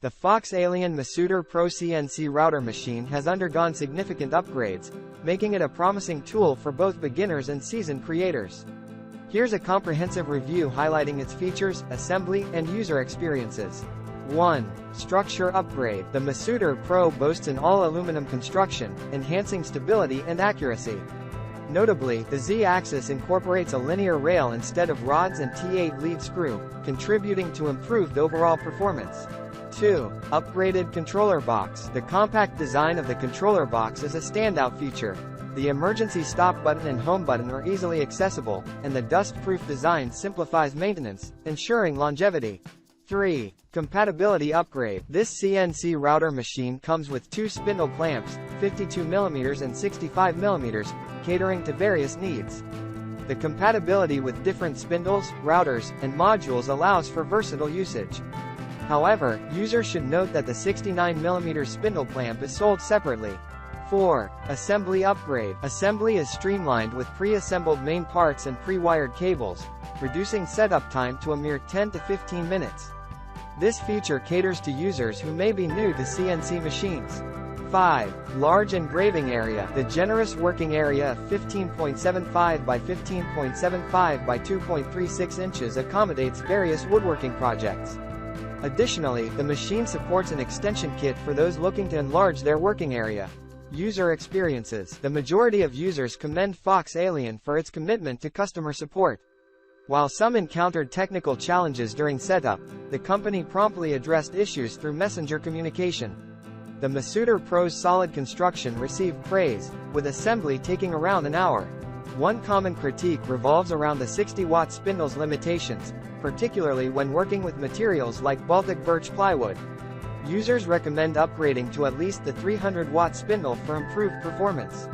The FoxAlien Masuter Pro CNC router machine has undergone significant upgrades, making it a promising tool for both beginners and seasoned creators. Here's a comprehensive review highlighting its features, assembly, and user experiences. 1. Structure upgrade. The Masuter Pro boasts an all-aluminum construction, enhancing stability and accuracy. Notably, the Z-axis incorporates a linear rail instead of rods and T8 lead screw, contributing to improved overall performance. 2. Upgraded controller box. The compact design of the controller box is a standout feature. The emergency stop button and home button are easily accessible, and the dust-proof design simplifies maintenance, ensuring longevity. 3. Compatibility upgrade. This CNC router machine comes with two spindle clamps, 52mm and 65mm, catering to various needs. The compatibility with different spindles, routers, and modules allows for versatile usage. However, users should note that the 69mm spindle clamp is sold separately. 4. Assembly upgrade. Assembly is streamlined with pre-assembled main parts and pre-wired cables, reducing setup time to a mere 10 to 15 minutes. This feature caters to users who may be new to CNC machines. 5. Large engraving area. The generous working area of 15.75 by 15.75 by 2.36 inches accommodates various woodworking projects. Additionally, the machine supports an extension kit for those looking to enlarge their working area. User experiences. The majority of users commend FoxAlien for its commitment to customer support. While some encountered technical challenges during setup, the company promptly addressed issues through messenger communication. The Masuter Pro's solid construction received praise, with assembly taking around an hour. One common critique revolves around the 60-watt spindle's limitations, particularly when working with materials like Baltic birch plywood. Users recommend upgrading to at least the 300-watt spindle for improved performance.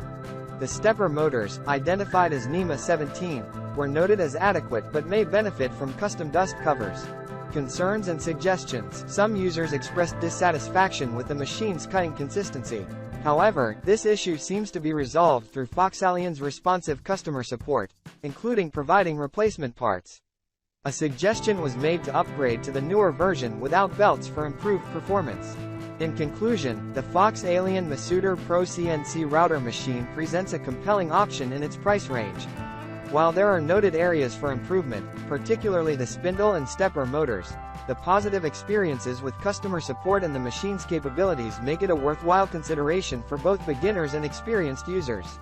The stepper motors, identified as NEMA 17, were noted as adequate but may benefit from custom dust covers. Concerns and suggestions. Some users expressed dissatisfaction with the machine's cutting consistency. However, this issue seems to be resolved through FoxAlien's responsive customer support, including providing replacement parts. A suggestion was made to upgrade to the newer version without belts for improved performance. In conclusion, the FoxAlien Masuter Pro CNC router machine presents a compelling option in its price range. While there are noted areas for improvement, particularly the spindle and stepper motors, the positive experiences with customer support and the machine's capabilities make it a worthwhile consideration for both beginners and experienced users.